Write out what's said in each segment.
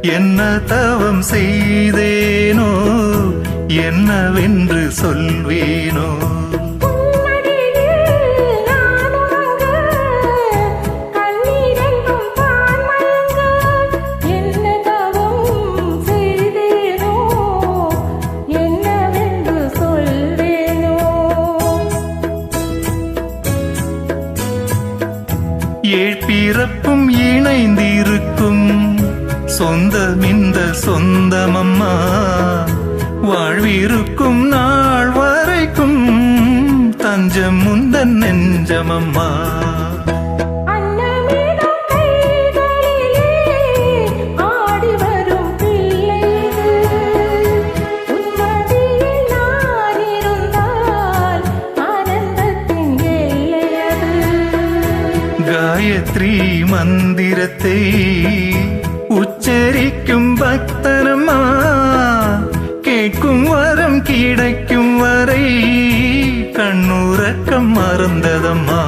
என்ன தவம் செய்தேனோ என்னவென்று சொல்வேனோ. ஏழ்பிறப்பும் இணைந்திருக்கும் சொந்தம் இந்த சொந்தமம்மா. வாழ்விருக்கும் நாள் வரைக்கும் தஞ்சம் முந்தன் நெஞ்சமம்மா. காயத்ரி மந்திரத்தை உச்சரிக்கும் பக்தனம்மா. கேட்கும் வரம் கிடைக்கும் வரை கண்ணுறக்கம் மறந்ததம்மா.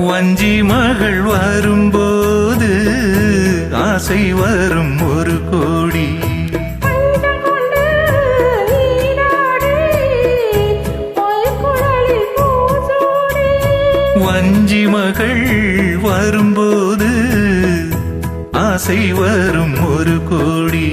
வஞ்சி மகள் வரும்போது ஆசை வரும் ஒரு கோடி. வஞ்சி மகள் வரும்போது ஆசை வரும் ஒரு கோடி.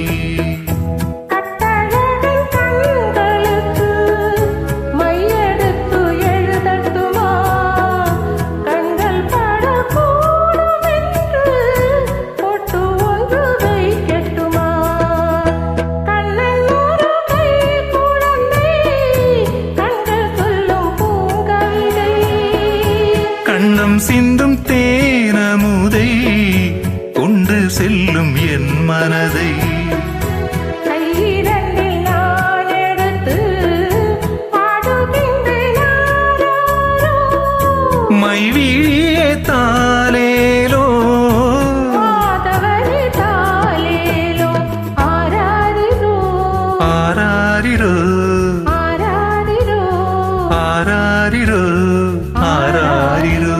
கண்ணம் சிந்தும் தேனமுதை கொண்டு செல்லும் என் மனதை. மைவிழியே தாலேலோ ஆராரிரோ ஆராரிரோ ஆராரிரோ ஆராரிரோ.